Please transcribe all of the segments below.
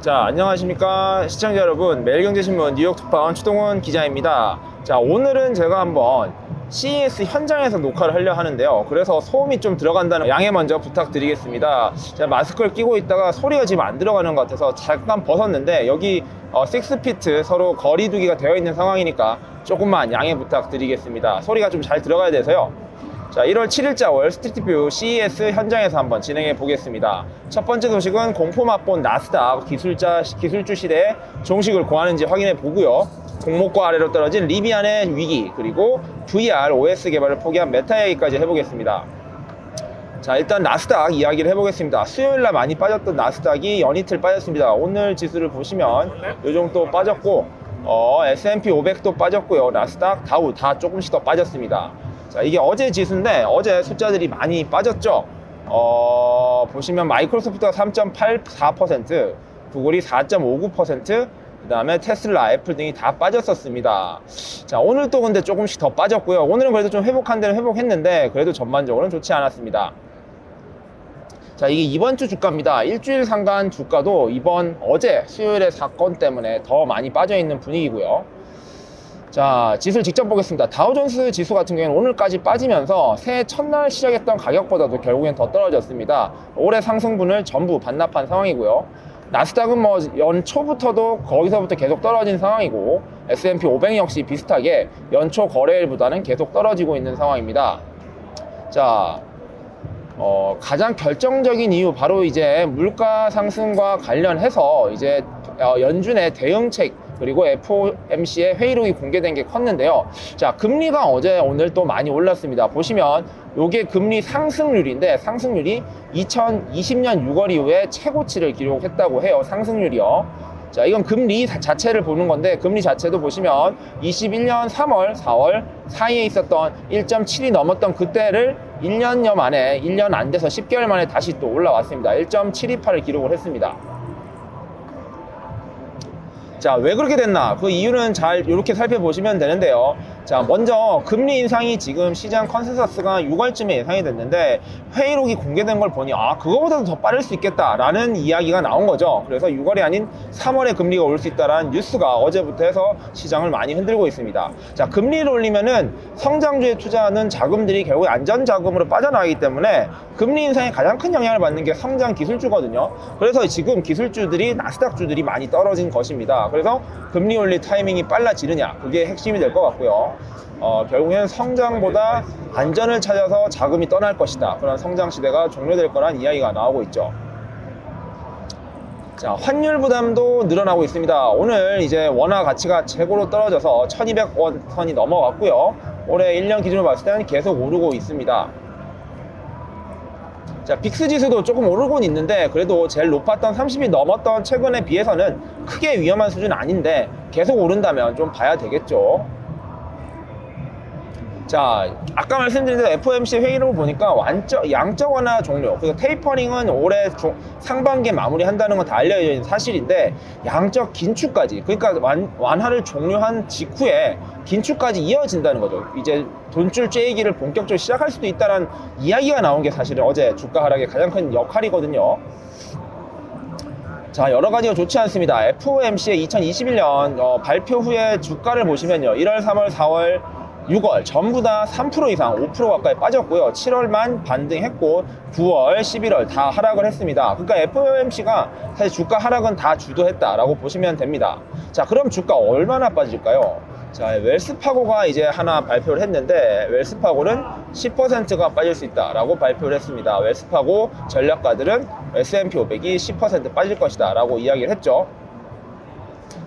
자, 안녕하십니까 시청자 여러분. 매일경제신문 뉴욕 특파원 추동훈 기자입니다. 자, 오늘은 제가 한번 CES 현장에서 녹화를 하려 하는데요. 그래서 소음이 좀 들어간다는 양해 먼저 부탁드리겠습니다. 제가 마스크를 끼고 있다가 소리가 지금 안 들어가는 것 같아서 잠깐 벗었는데 여기 6피트 서로 거리 두기가 되어 있는 상황이니까 조금만 양해 부탁드리겠습니다. 소리가 좀 잘 들어가야 돼서요. 자, 1월 7일자 월스트리트뷰 CES 현장에서 한번 진행해 보겠습니다. 첫 번째 소식은 공포 맛본 나스닥 기술주 시대에 종식을 고하는지 확인해 보고요. 공모가 아래로 떨어진 리비안의 위기, 그리고 VR OS 개발을 포기한 메타 얘기까지 해보겠습니다. 자, 일단 나스닥 이야기를 해보겠습니다. 수요일날 많이 빠졌던 나스닥이 연이틀 빠졌습니다. 오늘 지수를 보시면 이 정도 빠졌고 S&P 500도 빠졌고요. 나스닥, 다우 다 조금씩 더 빠졌습니다. 자, 이게 어제 지수인데 어제 숫자들이 많이 빠졌죠. 보시면 마이크로소프트가 3.84%, 구글이 4.59%, 그 다음에 테슬라, 애플 등이 다 빠졌었습니다. 자, 오늘 또 근데 조금씩 더 빠졌고요. 오늘은 그래도 좀 회복한 데는 회복했는데 그래도 전반적으로는 좋지 않았습니다. 자, 이게 이번 주 주가입니다. 일주일 상간 주가도 어제 수요일의 사건 때문에 더 많이 빠져있는 분위기고요. 자, 지수를 직접 보겠습니다. 다우존스 지수 같은 경우에는 오늘까지 빠지면서 새해 첫날 시작했던 가격보다도 결국엔 더 떨어졌습니다. 올해 상승분을 전부 반납한 상황이고요. 나스닥은 연초부터도 거기서부터 계속 떨어진 상황이고, S&P 500 역시 비슷하게 연초 거래일보다는 계속 떨어지고 있는 상황입니다. 자, 가장 결정적인 이유, 바로 이제 물가 상승과 관련해서 이제 연준의 대응책, 그리고 FOMC의 회의록이 공개된 게 컸는데요. 자, 금리가 오늘 또 많이 올랐습니다. 보시면 요게 금리 상승률인데, 상승률이 2020년 6월 이후에 최고치를 기록했다고 해요. 상승률이요. 자, 이건 금리 자체를 보는 건데, 금리 자체도 보시면 21년 3월, 4월 사이에 있었던 1.7이 넘었던 그때를 1년여 만에, 1년 안 돼서 10개월 만에 다시 또 올라왔습니다. 1.728을 기록을 했습니다. 자, 왜 그렇게 됐나? 그 이유는 잘 이렇게 살펴보시면 되는데요. 자, 먼저 금리 인상이 지금 시장 컨센서스가 6월쯤에 예상이 됐는데, 회의록이 공개된 걸 보니 그거보다도 더 빠를 수 있겠다라는 이야기가 나온 거죠. 그래서 6월이 아닌 3월에 금리가 올 수 있다라는 뉴스가 어제부터 해서 시장을 많이 흔들고 있습니다. 자, 금리를 올리면은 성장주에 투자하는 자금들이 결국 안전자금으로 빠져나가기 때문에 금리 인상에 가장 큰 영향을 받는 게 성장 기술주거든요. 그래서 지금 기술주들이, 나스닥주들이 많이 떨어진 것입니다. 그래서 금리 올릴 타이밍이 빨라지느냐, 그게 핵심이 될 것 같고요. 결국에는 성장보다 안전을 찾아서 자금이 떠날 것이다. 그런 성장 시대가 종료될 거란 이야기가 나오고 있죠. 자, 환율 부담도 늘어나고 있습니다. 오늘 이제 원화 가치가 최고로 떨어져서 1200원 선이 넘어갔고요. 올해 1년 기준으로 봤을 때는 계속 오르고 있습니다. 자, 빅스 지수도 조금 오르곤 있는데 그래도 제일 높았던 30이 넘었던 최근에 비해서는 크게 위험한 수준은 아닌데 계속 오른다면 좀 봐야 되겠죠. 자, 아까 말씀드린 대로 FOMC 회의록을 보니까 양적 완화 종료, 그리고 테이퍼링은 올해 상반기에 마무리한다는 건 다 알려져 있는 사실인데, 양적 긴축까지, 그러니까 완화를 종료한 직후에 긴축까지 이어진다는 거죠. 이제 돈줄 쬐기를 본격적으로 시작할 수도 있다는 이야기가 나온 게 사실은 어제 주가 하락의 가장 큰 역할이거든요. 자, 여러 가지가 좋지 않습니다. FOMC의 2021년 발표 후에 주가를 보시면요, 1월, 3월, 4월, 6월 전부 다 3% 이상, 5% 가까이 빠졌고요. 7월만 반등했고 9월, 11월 다 하락을 했습니다. 그러니까 FOMC가 사실 주가 하락은 다 주도했다라고 보시면 됩니다. 자, 그럼 주가 얼마나 빠질까요? 자, 웰스파고가 이제 하나 발표를 했는데, 웰스파고는 10%가 빠질 수 있다라고 발표를 했습니다. 웰스파고 전략가들은 S&P 500이 10% 빠질 것이다 라고 이야기를 했죠.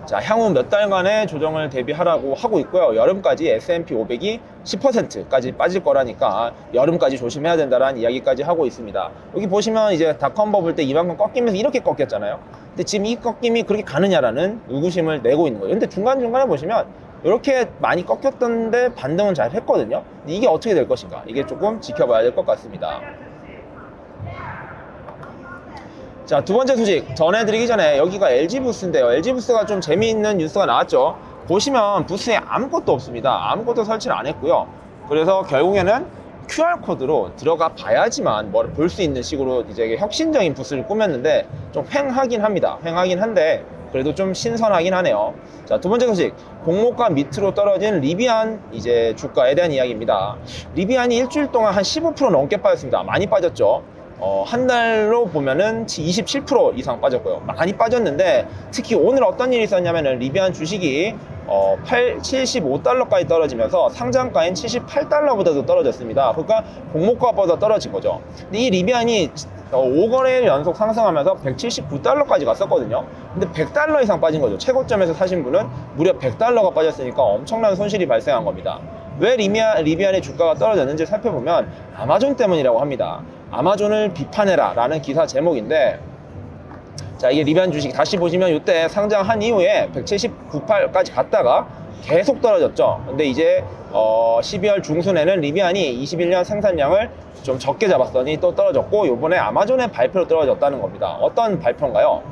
자, 향후 몇 달간의 조정을 대비하라고 하고 있고요. 여름까지 S&P 500이 10%까지 빠질 거라니까 여름까지 조심해야 된다라는 이야기까지 하고 있습니다. 여기 보시면 이제 닷컴 버블 때 이만큼 꺾이면서 이렇게 꺾였잖아요. 근데 지금 이 꺾임이 그렇게 가느냐라는 의구심을 내고 있는 거예요. 근데 중간중간에 보시면 이렇게 많이 꺾였던데 반등은 잘 했거든요. 근데 이게 어떻게 될 것인가, 이게 조금 지켜봐야 될 것 같습니다. 자, 두 번째 소식 전해드리기 전에, 여기가 LG 부스인데요. LG 부스가 좀 재미있는 뉴스가 나왔죠. 보시면 부스에 아무것도 없습니다. 아무것도 설치를 안 했고요. 그래서 결국에는 QR코드로 들어가 봐야지만 뭘 볼 수 있는 식으로 이제 혁신적인 부스를 꾸몄는데 좀 휑하긴 합니다. 휑하긴 한데 그래도 좀 신선하긴 하네요. 자, 두 번째 소식. 공모가 밑으로 떨어진 리비안 이제 주가에 대한 이야기입니다. 리비안이 일주일 동안 한 15% 넘게 빠졌습니다. 많이 빠졌죠. 한 달로 보면은 27% 이상 빠졌고요. 많이 빠졌는데 특히 오늘 어떤 일이 있었냐면은 리비안 주식이 75달러까지 떨어지면서 상장가인 78달러보다도 떨어졌습니다. 그러니까 공모가보다 떨어진 거죠. 근데 이 리비안이 5거래일 연속 상승하면서 179달러까지 갔었거든요. 근데 100달러 이상 빠진 거죠. 최고점에서 사신 분은 무려 100달러가 빠졌으니까 엄청난 손실이 발생한 겁니다. 왜 리비안의 주가가 떨어졌는지 살펴보면 아마존 때문이라고 합니다. 아마존을 비판해라 라는 기사 제목인데, 자, 이게 리비안 주식 다시 보시면 이때 상장한 이후에 179.8까지 갔다가 계속 떨어졌죠. 근데 이제 12월 중순에는 리비안이 21년 생산량을 좀 적게 잡았더니 또 떨어졌고, 요번에 아마존의 발표로 떨어졌다는 겁니다. 어떤 발표인가요?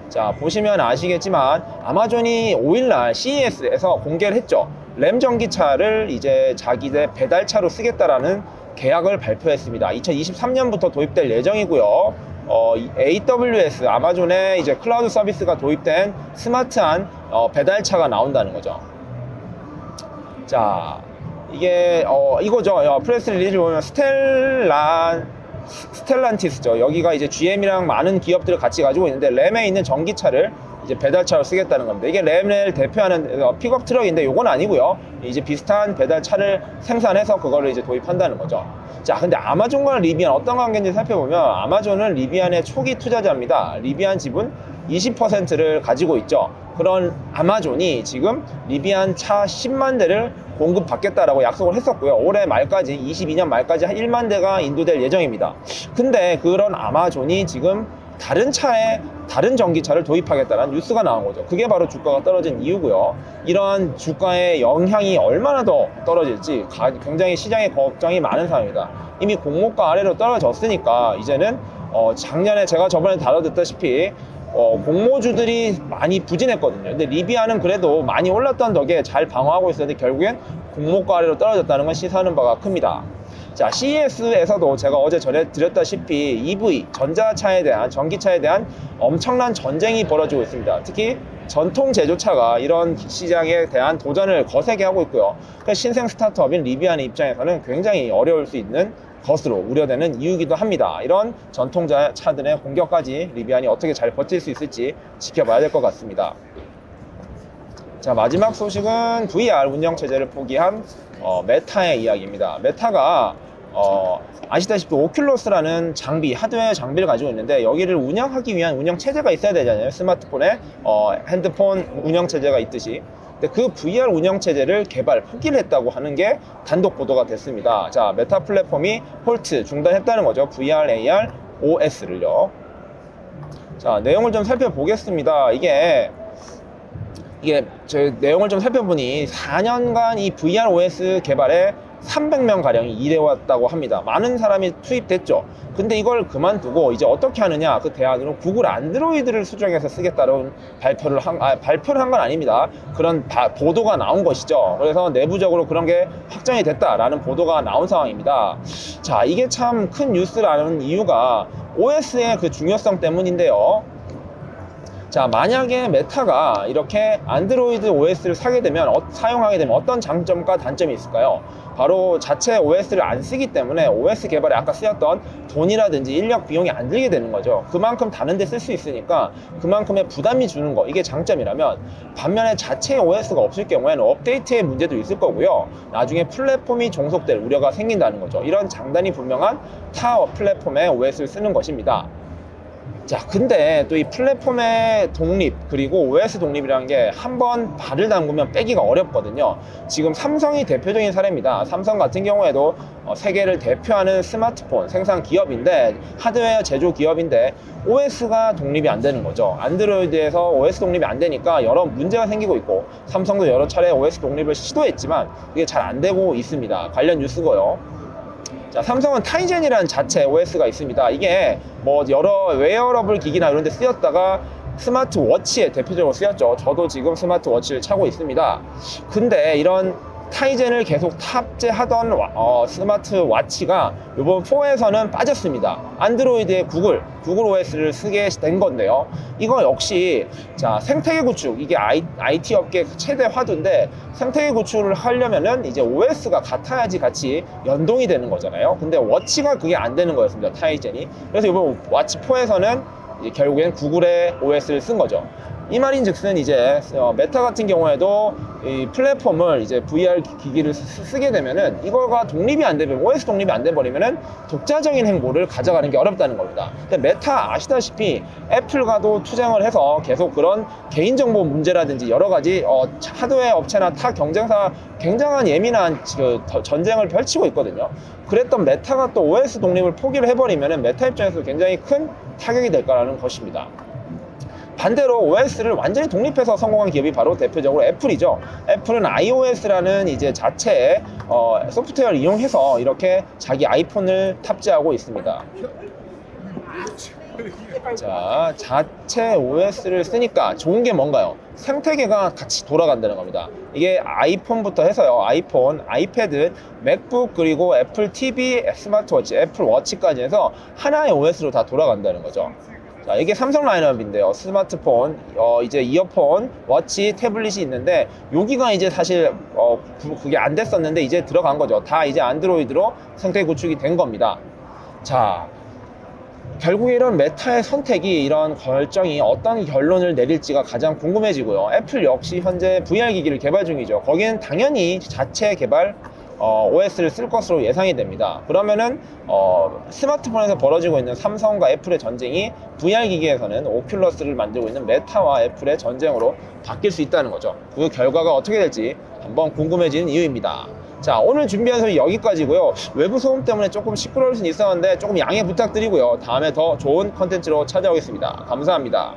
자, 보시면 아시겠지만 아마존이 5일날 CES에서 공개를 했죠. 램 전기차를 이제 자기네 배달차로 쓰겠다라는 계약을 발표했습니다. 2023년부터 도입될 예정이고요. AWS, 아마존의 이제 클라우드 서비스가 도입된 스마트한 배달차가 나온다는 거죠. 자, 이게 이거죠. 프레스 릴리즈 보면 스텔란티스죠. 여기가 이제 GM이랑 많은 기업들을 같이 가지고 있는데 램에 있는 전기차를 이제 배달차로 쓰겠다는 겁니다. 이게 램을 대표하는 픽업 트럭인데 요건 아니고요. 이제 비슷한 배달차를 생산해서 그거를 이제 도입한다는 거죠. 자, 근데 아마존과 리비안 어떤 관계인지 살펴보면 아마존은 리비안의 초기 투자자입니다. 리비안 지분 20%를 가지고 있죠. 그런 아마존이 지금 리비안 차 10만 대를 공급받겠다라고 약속을 했었고요. 올해 말까지 22년 말까지 한 1만 대가 인도될 예정입니다. 근데 그런 아마존이 지금 다른 차에 다른 전기차를 도입하겠다는 뉴스가 나온 거죠. 그게 바로 주가가 떨어진 이유고요. 이러한 주가의 영향이 얼마나 더 떨어질지 굉장히 시장에 걱정이 많은 상황입니다. 이미 공모가 아래로 떨어졌으니까 이제는 작년에 제가 저번에 다뤄듣다시피 공모주들이 많이 부진했거든요. 근데 리비안은 그래도 많이 올랐던 덕에 잘 방어하고 있었는데 결국엔 공모가 아래로 떨어졌다는 건 시사하는 바가 큽니다. 자, CES에서도 제가 어제 전해드렸다시피 EV, 전자차에 대한, 전기차에 대한 엄청난 전쟁이 벌어지고 있습니다. 특히 전통 제조차가 이런 시장에 대한 도전을 거세게 하고 있고요. 그러니까 신생 스타트업인 리비안의 입장에서는 굉장히 어려울 수 있는 것으로 우려되는 이유이기도 합니다. 이런 전통차들의 공격까지 리비안이 어떻게 잘 버틸 수 있을지 지켜봐야 될 것 같습니다. 자, 마지막 소식은 VR 운영체제를 포기한 메타의 이야기입니다. 메타가 아시다시피 오큘러스라는 장비, 하드웨어 장비를 가지고 있는데 여기를 운영하기 위한 운영체제가 있어야 되잖아요. 스마트폰에 핸드폰 운영체제가 있듯이. 근데 그 VR 운영체제를 포기를 했다고 하는 게 단독 보도가 됐습니다. 자, 메타 플랫폼이 홀트, 중단했다는 거죠. VR, AR, OS를요. 자, 내용을 좀 살펴보겠습니다. 이게 제 내용을 좀 살펴보니 4년간 이 VR OS 개발에 300명 가량이 일해왔다고 합니다. 많은 사람이 투입됐죠. 근데 이걸 그만두고 이제 어떻게 하느냐, 그 대안으로 구글 안드로이드를 수정해서 쓰겠다는 발표를 한 건 아닙니다. 그런 보도가 나온 것이죠. 그래서 내부적으로 그런 게 확정이 됐다라는 보도가 나온 상황입니다. 자, 이게 참 큰 뉴스라는 이유가 OS의 그 중요성 때문인데요. 자, 만약에 메타가 이렇게 안드로이드 OS를 사용하게 되면 어떤 장점과 단점이 있을까요? 바로 자체 OS를 안 쓰기 때문에 OS 개발에 아까 쓰였던 돈이라든지 인력 비용이 안 들게 되는 거죠. 그만큼 다른 데 쓸 수 있으니까 그만큼의 부담이 주는 거, 이게 장점이라면, 반면에 자체 OS가 없을 경우에는 업데이트의 문제도 있을 거고요. 나중에 플랫폼이 종속될 우려가 생긴다는 거죠. 이런 장단이 분명한 타 플랫폼의 OS를 쓰는 것입니다. 자, 근데 또 이 플랫폼의 독립, 그리고 OS 독립이라는 게 한번 발을 담그면 빼기가 어렵거든요. 지금 삼성이 대표적인 사례입니다. 삼성 같은 경우에도 세계를 대표하는 스마트폰 생산 기업인데, 하드웨어 제조 기업인데 OS가 독립이 안 되는 거죠. 안드로이드에서 OS 독립이 안 되니까 여러 문제가 생기고 있고, 삼성도 여러 차례 OS 독립을 시도했지만 그게 잘 안 되고 있습니다. 관련 뉴스고요. 자, 삼성은 타이젠이라는 자체 OS가 있습니다. 이게 뭐 여러 웨어러블 기기나 이런 데 쓰였다가 스마트워치에 대표적으로 쓰였죠. 저도 지금 스마트워치를 차고 있습니다. 근데 이런 타이젠을 계속 탑재하던 스마트워치가 이번 4에서는 빠졌습니다. 안드로이드의 구글 OS를 쓰게 된 건데요. 이거 역시 자, 생태계 구축, 이게 IT 업계 최대 화두인데, 생태계 구축을 하려면은 이제 OS가 같아야지 같이 연동이 되는 거잖아요. 근데 워치가 그게 안 되는 거였습니다, 타이젠이. 그래서 이번 워치 4에서는 결국엔 구글의 OS를 쓴 거죠. 이 말인즉슨 이제 메타 같은 경우에도 이 플랫폼을 이제 VR 기기를 쓰게 되면은 이거가 독립이 안 되면, OS 독립이 안 돼 버리면은 독자적인 행보를 가져가는 게 어렵다는 겁니다. 근데 메타 아시다시피 애플과도 투쟁을 해서 계속 그런 개인정보 문제라든지 여러 가지 하드웨어 업체나 타 경쟁사 굉장한 예민한 그 전쟁을 펼치고 있거든요. 그랬던 메타가 또 OS 독립을 포기를 해버리면은 메타 입장에서 굉장히 큰 타격이 될 거라는 것입니다. 반대로 OS를 완전히 독립해서 성공한 기업이 바로 대표적으로 애플이죠. 애플은 iOS라는 이제 자체의 소프트웨어를 이용해서 이렇게 자기 아이폰을 탑재하고 있습니다. 자, 자체 OS를 쓰니까 좋은 게 뭔가요? 생태계가 같이 돌아간다는 겁니다. 이게 아이폰부터 해서요, 아이폰, 아이패드, 맥북, 그리고 애플 TV, 스마트워치, 애플 워치까지 해서 하나의 OS로 다 돌아간다는 거죠. 자, 이게 삼성 라인업인데요. 스마트폰, 이제 이어폰, 워치, 태블릿이 있는데, 여기가 이제 사실 그게 안 됐었는데 이제 들어간 거죠. 다 이제 안드로이드로 생태 구축이 된 겁니다. 자, 결국에 이런 메타의 선택이, 이런 결정이 어떤 결론을 내릴지가 가장 궁금해지고요. 애플 역시 현재 VR 기기를 개발 중이죠. 거기는 당연히 자체 개발 OS를 쓸 것으로 예상이 됩니다. 그러면은 스마트폰에서 벌어지고 있는 삼성과 애플의 전쟁이 VR 기기에서는 오큘러스를 만들고 있는 메타와 애플의 전쟁으로 바뀔 수 있다는 거죠. 그 결과가 어떻게 될지 한번 궁금해지는 이유입니다. 자, 오늘 준비한 소리 여기까지고요. 외부 소음 때문에 조금 시끄러울 수는 있었는데 조금 양해 부탁드리고요. 다음에 더 좋은 컨텐츠로 찾아오겠습니다. 감사합니다.